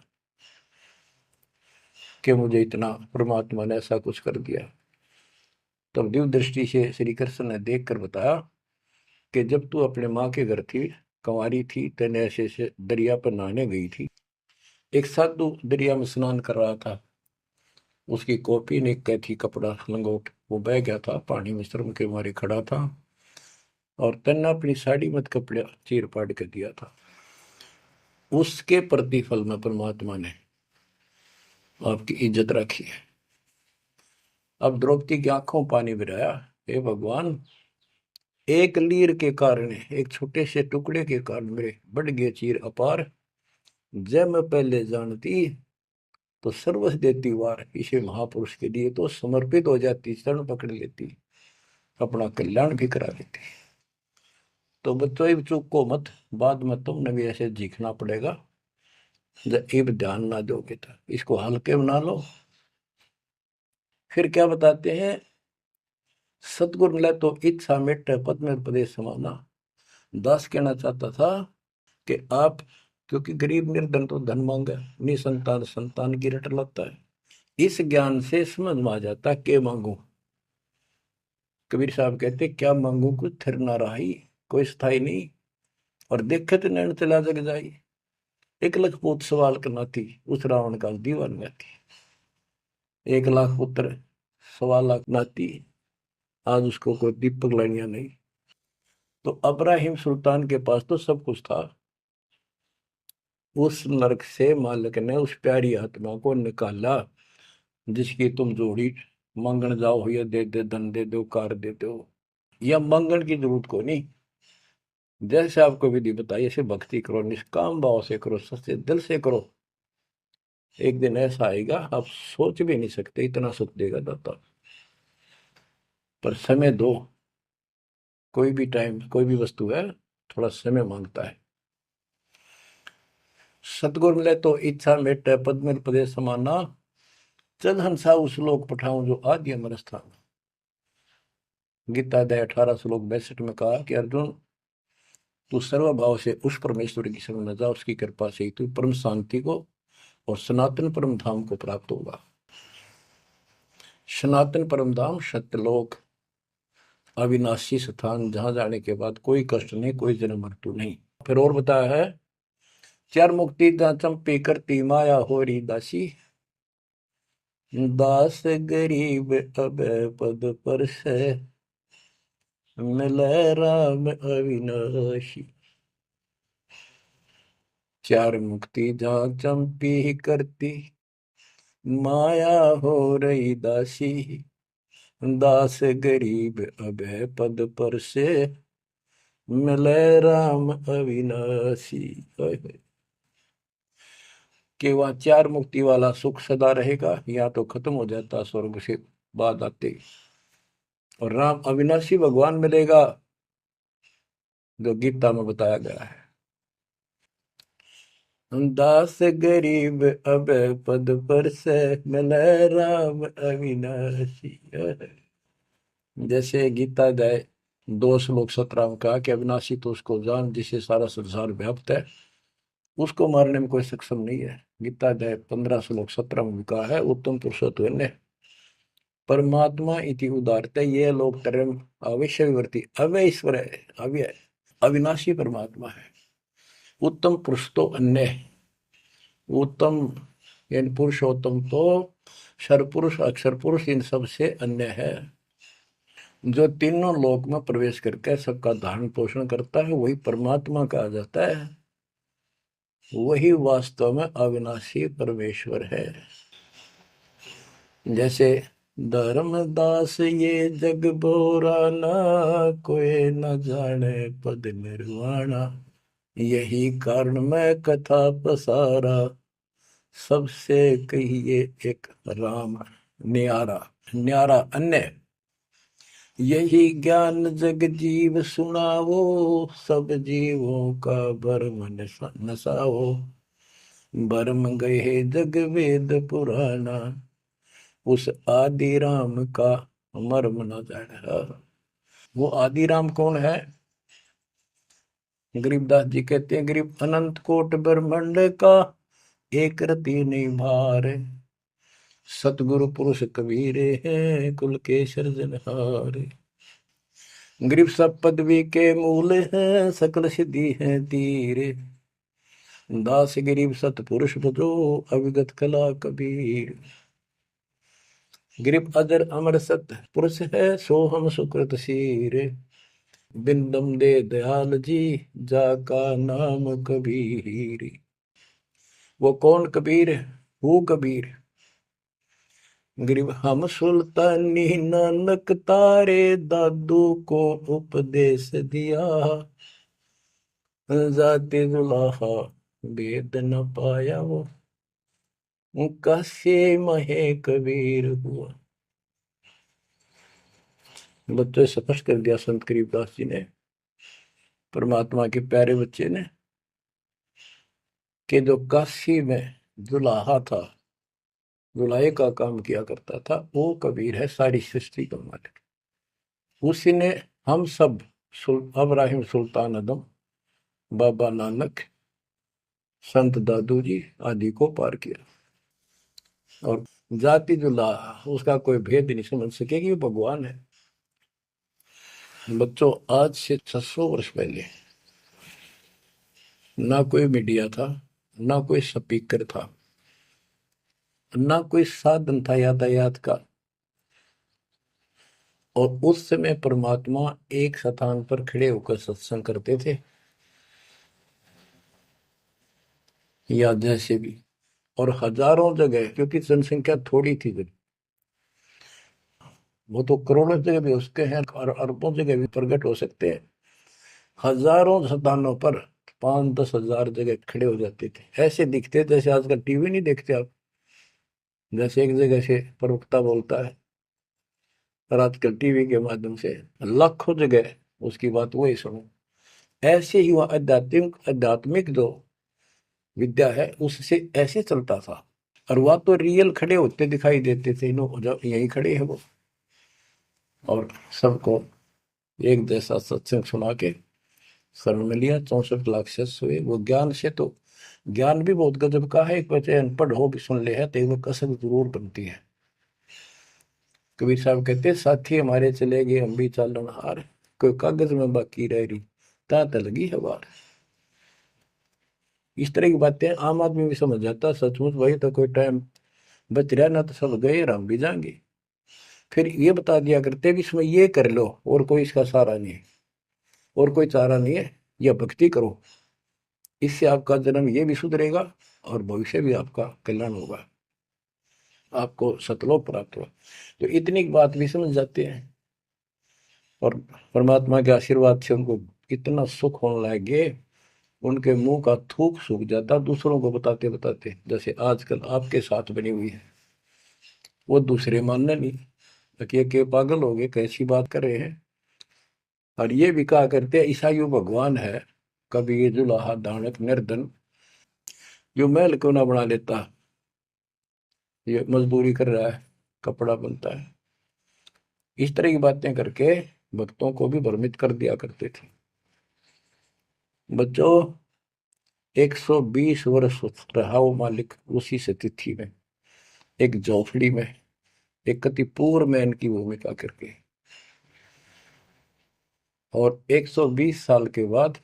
कि मुझे इतना परमात्मा ने ऐसा कुछ कर दिया। तब दिव्य दृष्टि से श्री कृष्ण ने देख कर बताया कि जब तू अपने माँ के घर थी, कंवारी थी, तेने ऐसे ऐसे दरिया पर नहाने गई थी, एक साधु दरिया में स्नान कर रहा था, उसकी कॉपी ने कैथी कपड़ा लंगोट वो बह गया था, पानी में शर्म के मारे खड़ा था, और तन्ने अपनी साड़ी मत कपड़ा चीर पाड़ के दिया था। उसके प्रतिफल में परमात्मा ने आपकी इज्जत रखी है। अब द्रौपदी की आंखों पानी गिराया, हे भगवान, एक लीर के कारण, एक छोटे से टुकड़े के कारण मेरे बढ़ गए चीर अपार, जब मैं पहले जानती तो सर्वस्व देती वार, इसे महापुरुष के लिए तो समर्पित हो जाती, शरण पकड़ लेती, अपना कल्याण भी करा लेती। तो बच्चों चूक को मत, बाद में तुमने भी ऐसे जीखना पड़ेगा, जब एक ध्यान ना दोगे तो इसको हल्के बना लो। फिर क्या बताते हैं, सतगुरु मिला तो इच्छा मिट पद में प्रदेश समाना। दास कहना चाहता था कि आप, क्योंकि गरीब निर्धन तो धन मांगे, निसंतान संतान की रट लगता है, इस ज्ञान से समझ में आ जाता के मांगू। कबीर साहब कहते क्या मांगू कुछ थिर ना रही, कोई स्थाई नहीं, और देखे तो नैन चला जग जाई। एक लख पूत सवाल करना थी, उस रावण का दीवान में थी। 1 लाख पुत्र 1.25 लाख नाती, आज उसको कोई दीपक लाइनिया नहीं। तो अब्राहिम सुल्तान के पास तो सब कुछ था, उस नरक से मालिक ने उस प्यारी आत्मा को निकाला, जिसकी तुम जोड़ी मांगण जाओ, या दे दे धन दे दो कार दे दो, या मांगण की जरूरत को नहीं। जैसे आपको विधि बताई ऐसे भक्ति करो, निष्काम भाव से करो, सच्चे दिल से करो, एक दिन ऐसा आएगा आप सोच भी नहीं सकते, इतना सुख देगा दाता। पर समय दो, कोई भी टाइम कोई भी वस्तु है थोड़ा समय मांगता है। सतगुरु मिले तो इच्छा मेटे पद में प्रदेश समाना, चल हंसा उस लोक पठाऊं जो आदि अमर स्थान। गीता अध्याय 18 श्लोक 62 में कहा कि अर्जुन, तू सर्वभाव से उस परमेश्वर की शरण में जा, उसकी कृपा से ही तू परम शांति को और सनातन परम धाम को प्राप्त होगा। सनातन परम धाम सत्यलोक, अविनाशी स्थान, जहां जाने के बाद कोई कष्ट नहीं, कोई जन्म मृत्यु नहीं। फिर और बताया है, चार मुक्ति चंपी करती माया होरी दासी, दास गरीब अब पद पर से मिले राम अविनाशी। चार मुक्ति जहां चंपी करती माया हो रही दासी, दास गरीब अब पद पर से मिले राम अविनाशी। कि वह चार मुक्ति वाला सुख सदा रहेगा, या तो खत्म हो जाता स्वर्ग से बाद आते, और राम अविनाशी भगवान मिलेगा, जो गीता में बताया गया है। दास गरीब अब पद पर से मिले राम अविनाशी। जैसे गीता गए 2 श्लोक 17 में कहा कि अविनाशी तो उसको जान जिससे सारा संसार व्याप्त है, उसको मारने में कोई सक्षम नहीं है। गीता अध्याय 15 श्लोक 17 में भी कहा है उत्तम पुरुषोत्तम परमात्मा इति उदारते ये लोग तरम अवश्यवर्ती अव्यय ईश्वर है, अव्यय अविनाशी परमात्मा है। उत्तम पुरुष तो अन्य है, उत्तम यानी पुरुषोत्तम तो सर्वपुरुष अक्षर पुरुष इन सब से अन्य है। जो तीनों लोक में प्रवेश करके सबका धारण पोषण करता है वही परमात्मा कहा जाता है, वही वास्तव में अविनाशी परमेश्वर है। जैसे धर्मदास ये जग बोरा ना कोई न जाने पद निर्वाणा, यही कारण मैं कथा पसारा सबसे कहिए एक राम न्यारा। न्यारा अन्य यही ज्ञान जग जीव सुनावो, सब जीवों का भरम नसाओ, भरम गए जग वेद पुराना, उस आदि राम का मर्म न जाना। वो आदि राम कौन है? गरीबदास जी कहते हैं गरीब अनंत कोट ब्रह्मांड का एक रति नहीं भार, सतगुरु पुरुष कबीरे हैं कुल के सृजनहार। गरीब सब पदवी के मूल हैं सकल सिद्धि है तीरे, दास गरीब सतपुरुष भजो अविगत कला कबीर। गरीब अजर अमर सत पुरुष है सो हम सुकृत शीरे, बिंदम दे दयाल जी जाका नाम कबीर। वो कौन कबीर है? वो कबीर गरीब हम सुल्तानी नानक तारे दादू को उपदेश दिया, जाते दुलाहा वेद न पाया वो कैसे महे कबीर हुआ। बच्चों स्पष्ट कर दिया संत गरीबदास जी ने, परमात्मा के प्यारे बच्चे ने, कि जो काशी में दुल्हा था, दुल्हे का काम किया करता था, वो कबीर है सारी सृष्टि का मालिक। उसी ने हम सब अब्राहिम सुल्तान आदम, बाबा नानक, संत दादू जी आदि को पार किया। और जाति जुला उसका कोई भेद नहीं समझ सके कि वो भगवान है। बच्चों आज से 600 वर्ष पहले ना कोई मीडिया था, ना कोई स्पीकर था, ना कोई साधन था यातायात का, और उस समय परमात्मा एक स्थान पर खड़े होकर सत्संग करते थे, या जैसे भी, और हजारों जगह, क्योंकि जनसंख्या थोड़ी थी जब, वो तो करोड़ों जगह भी हो सकते हैं और अरबों जगह भी प्रकट हो सकते हैं। हजारों स्थानों पर 5-10 हजार जगह खड़े हो जाते थे, ऐसे दिखते जैसे आजकल टीवी नहीं देखते आप, जैसे एक जगह से प्रवक्ता बोलता है और आजकल टीवी के माध्यम से लाखों जगह उसकी बात वही सुनो। ऐसे ही वह आध्यात्मिक जो विद्या है उससे ऐसे चलता था, और वह तो रियल खड़े होते दिखाई देते थे, यही खड़े हैं वो, और सबको एक जैसा सत्संग सुना के शरण में लिया। 64 लाख शिष्य हुए। वो ज्ञान से तो ज्ञान भी बहुत गजब का है, एक बच्चे अनपढ़ हो भी सुन ले है तो वो कसक जरूर बनती है। कबीर साहब कहते साथी हमारे चले गए हम भी चालन हार, कोई कागज में बाकी रह रही ता लगी है बार। इस तरह की बातें आम आदमी भी समझ जाता, सचमुच वही तो कोई टाइम बच रहा ना, तो सब गए और हम भी जाएंगे। फिर ये बता दिया करते भी इसमें ये कर लो और कोई इसका सहारा नहीं है, और कोई चारा नहीं है, यह भक्ति करो, इससे आपका जन्म ये भी सुधरेगा और भविष्य भी आपका कल्याण होगा, आपको सतलोक प्राप्त होगा। तो इतनी बात भी समझ जाते हैं, और परमात्मा के आशीर्वाद से उनको इतना सुख होने लगे, उनके मुंह का थूक सूख जाता दूसरों को बताते बताते, जैसे आजकल आपके साथ बनी हुई है। वो दूसरे मानने नहीं कि पागल हो गए, कैसी बात कर रहे हैं। और ये भी कहा करते ईसाई भगवान है, कभी जुलाहा दानक निर्धन, जो महल क्यों ना बना लेता, ये मजदूरी कर रहा है, कपड़ा बनता है, इस तरह की बातें करके भक्तों को भी भ्रमित कर दिया करते थे। बच्चों, 120 वर्ष रहा वो मालिक उसी से तिथि में, एक झोपड़ी में, एक कति पूर्व मैन की भूमिका करके। और 120 साल के बाद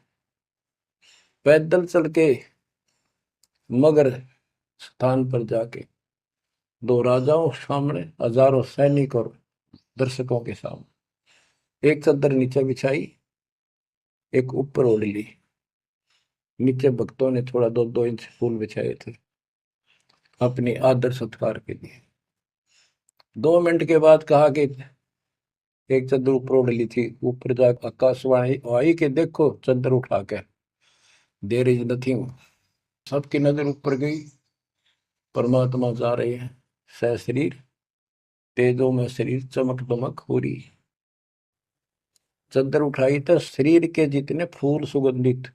पैदल चल के मगर स्थान पर जाके, दो राजाओं सामने, हजारों सैनिक और दर्शकों के सामने, एक चादर नीचे बिछाई, एक ऊपर ओढ़ ली। नीचे भक्तों ने थोड़ा 2-2 इंच फूल बिछाए थे अपनी आदर सत्कार के लिए। 2 मिनट के बाद कहा कि एक चादर ऊपर ओढ़ ली थी, ऊपर जाकर आकाशवाणी आई कि देखो चादर उठा के, देर इज नथिंग। सबकी नजर ऊपर गई। परमात्मा जा रहे हैं सशरीर, तेजो में शरीर चमक दमक हो रही। चादर उठाई तो शरीर के जितने फूल सुगंधित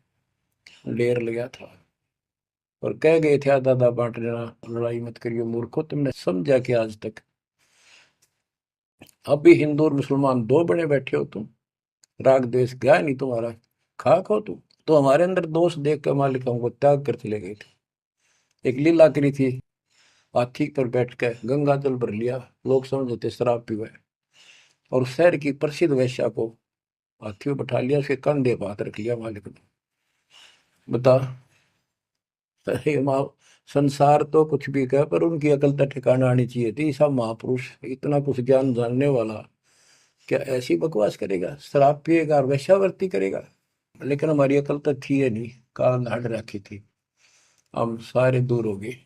ढेर लगा था। और कह गए थे आधा आधा बांट लेना, लड़ाई मत करियो मूर्खो, तुमने समझा कि आज तक अभी हिंदू और मुसलमान दो बने बैठे हो तुम, राग द्वेष गया नहीं तुम्हारा, खाक हो तुम। तो हमारे अंदर दोष देख कर मालिक हमको त्याग कर चले गए थे। एक लीला करी थी, हाथी पर बैठ कर गंगा जल भर लिया, लोग समझते शराब पीवे, और शहर की प्रसिद्ध वैश्या को हाथी में बैठा लिया, उसके कंधे पर हाथ रख लिया मालिक ने। बता, अरे माँ, संसार तो कुछ भी कहे पर उनकी अकल तो ठिकाना आनी चाहिए थी। सब महापुरुष, इतना कुछ ज्ञान जानने वाला, क्या ऐसी बकवास करेगा, शराब पिएगा और वेश्यावृत्ति करेगा। लेकिन हमारी अकल तो थी है नहीं, कान हट रखी थी, हम सारे दूर हो गए।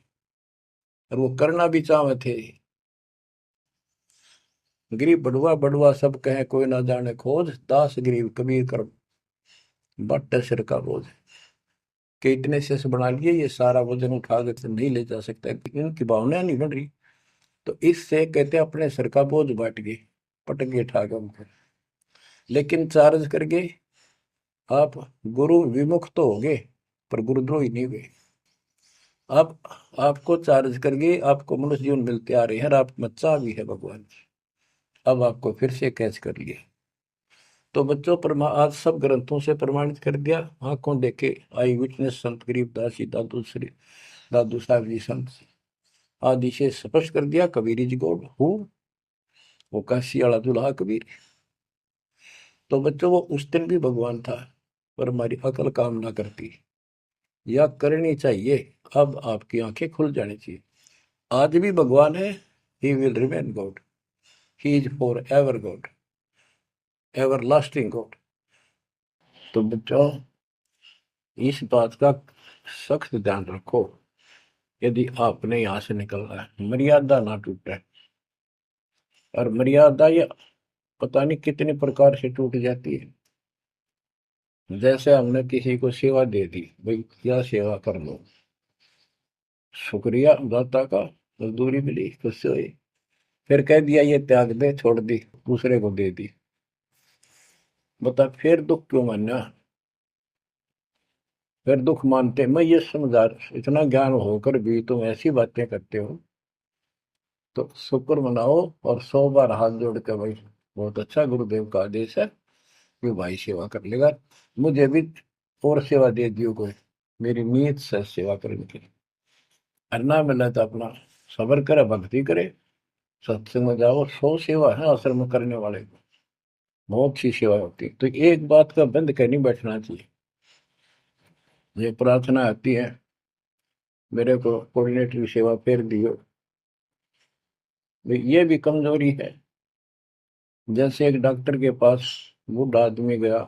और वो करना भी चाहे थे। गरीब बड़ुआ बड़ुआ सब कहे कोई ना जाने खोज, दास गरीब कबीर कर बट सिर का बोझ। कि इतने से बना लिए, ये सारा वजन उठा कर तो नहीं ले जा सकता, इनकी भावना नहीं बन रही। तो इससे कहते अपने सर का बोझ बांट गए, पटक गए ठा के उनको। लेकिन चार्ज करके आप गुरु विमुख तो हो गए, पर गुरुद्रोही नहीं हुए। आप आपको चार्ज करके आपको मनुष्य जीवन मिलते आ रहे हैं, और आप मच्चा भी है भगवान। अब आपको फिर से कैच कर लिया। तो बच्चों, आज सब ग्रंथों से प्रमाणित कर दिया, आंखों देखे आई विटनेस संत गरीबदास जी, दादू श्री दादू साहब जी संत आदि से स्पष्ट कर दिया, कबीर इज गॉड हु, वो काशी वाला दुल्हा कबीर। तो बच्चों, वो उस दिन भी भगवान था, पर हमारी अकल काम ना करती, या करनी चाहिए। अब आपकी आंखें खुल जानी चाहिए। आज भी भगवान है, he will remain God, he is for ever God, ever lasting God. तो बच्चों, इस बात का सख्त ध्यान रखो, यदि आपने यहां से निकलना है, मर्यादा ना टूटे। और मर्यादा ये पता नहीं कितने प्रकार से टूट जाती है। जैसे हमने किसी को सेवा दे दी, भाई क्या सेवा कर लो, शुक्रिया दाता का, मजदूरी मिली, खुशी हुई, फिर कह दिया ये त्याग दे, छोड़ दी, दूसरे को दे दी। बता फिर दुख क्यों मानना, फिर दुख मानते। मैं ये समझा, इतना ज्ञान होकर भी तुम ऐसी बातें करते हो, तो शुक्र मनाओ और 100 बार हाथ जोड़ के, भाई बहुत अच्छा, गुरुदेव का आदेश है कि भाई सेवा कर लेगा, मुझे भी और सेवा दे दियो कोई, मेरी नीयत से सेवा करने की। अन्ना मिला तो अपना सबर करे, भक्ति करे, सत्संग में जाओ। 100 सेवा है आश्रम में करने वाले को, बहुत सी सेवा होती है। तो एक बात का बंद कर नहीं बैठना चाहिए। ये प्रार्थना आती है, मेरे को कोऑर्डिनेटर सेवा फेर दियो, ये भी कमजोरी है। जैसे एक डॉक्टर के पास बूढ़ा आदमी गया,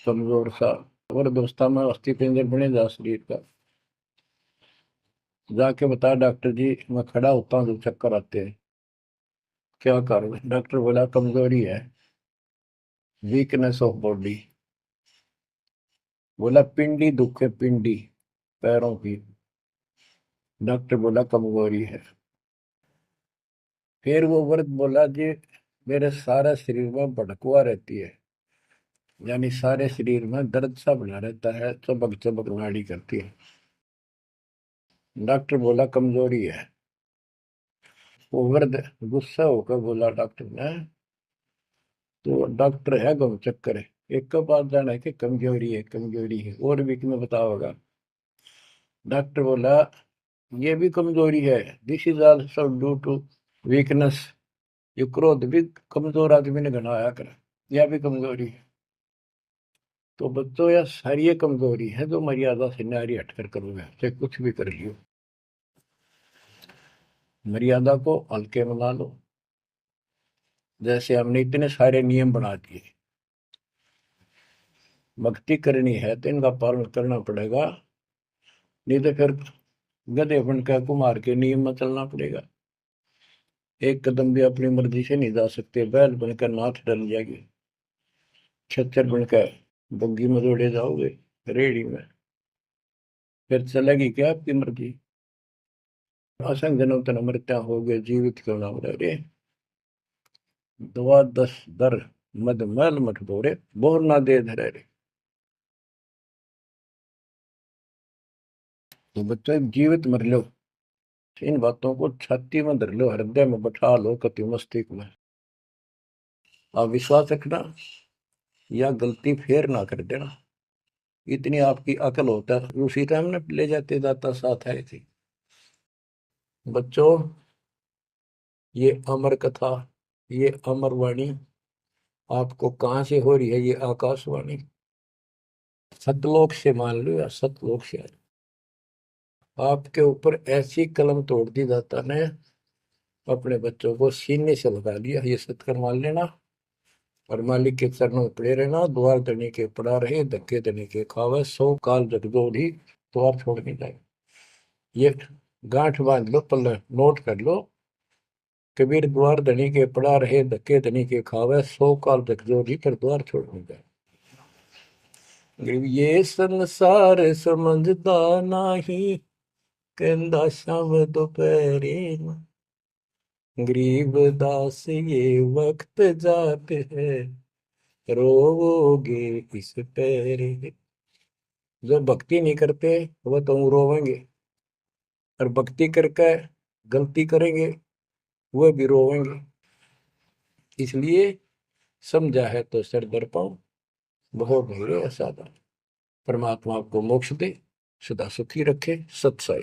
कमजोर सा, जबरदस्ता में अस्थि पिंजर बने जा शरीर का, जाके बता डॉक्टर जी मैं खड़ा होता हूँ तो चक्कर आते हैं, क्या करूँ। डॉक्टर बोला कमजोरी है, वीकनेस ऑफ बॉडी। बोला पिंडी दुख है, पिंडी पैरों की। डॉक्टर बोला कमजोरी है। फिर वो वर्द बोला जी मेरे सारा शरीर में भड़कुआ रहती है, यानी सारे शरीर में दर्द सा बना रहता है, चबक चबक नाड़ी करती है। डॉक्टर बोला कमजोरी है। वो वर्द गुस्सा होकर बोला डॉक्टर ने, तो डॉक्टर है गम चक्कर है, एक का पास जाना है कि कमजोरी है कमजोरी है, और भी तुम्हें बताओगा। डॉक्टर बोला ये भी कमजोरी है, this is also due to weakness. ये क्रोध भी कमजोर आदमी ने घना आया कर, यह भी कमजोरी है। तो बच्चों यह सारी ये कमजोरी है जो मर्यादा से न्यारी हटकर करोगे, चाहे कुछ भी कर लियो। मर्यादा को हल्के में ला लो। जैसे हमने इतने सारे नियम बना दिए, भक्ति करनी है तो इनका पालन करना पड़ेगा, नहीं तो फिर गधे बनकर कुमार के नियम में चलना पड़ेगा। एक कदम भी अपनी मर्जी से नहीं जा सकते, बैल बनकर नाथ डल जाएगी, छच्चर बनकर बग्गी में दौड़े जाओगे रेडी में, फिर चलेगी क्या आपकी मर्जी। असंग जन्म तन मृत्या हो गए, जीवित क्यों ना मरे रे। दुआ दस दर मद मैल मठ बोरे, बोर ना दे धरे रे। तो बच्चों जीवित मर लो, इन बातों को छाती में धर लो, हृदय में बैठा लो, कति मस्तिष्क में। आप विश्वास रखना, या गलती फेर ना कर देना, इतनी आपकी अकल होता है। उसी टाइम ने ले जाते जाता साथ आए थे। बच्चों ये अमर कथा, ये अमर वाणी आपको कहां से हो रही है, ये आकाशवाणी सतलोक से, मान लो या सतलोक से। आपके ऊपर ऐसी कलम तोड़ दी दाता ने, अपने बच्चों को सीने से लगा लिया, ये सत्कर मान लेना। और मालिक के चरणों में पड़े रहना, द्वार धनी के पड़ा रहे, धक्के धनी के खावे, सौ काल जगदोधी द्वार छोड़ नहीं जाए। ये गांठ बांध लो, पल्ले नोट कर लो। कबीर द्वार धनी के पड़ा रहे, धक्के धनी के खावे, सौ काल जगदोधी पर द्वार छोड़ नहीं जाए। ये संसार समझदा नाही, कहंदा शाम दोपहरे, गरीब दास ये वक्त जाते है, रोओगे इस पैरे। जो भक्ति नहीं करते वो तो रोवेंगे, और भक्ति करके गलती करेंगे वो भी रोवेंगे। इसलिए समझा है तो सर दर पाओ, बहुत भीड़े असाधारण। परमात्मा आपको मोक्ष दे, सदा सुखी रखे। सत्संग।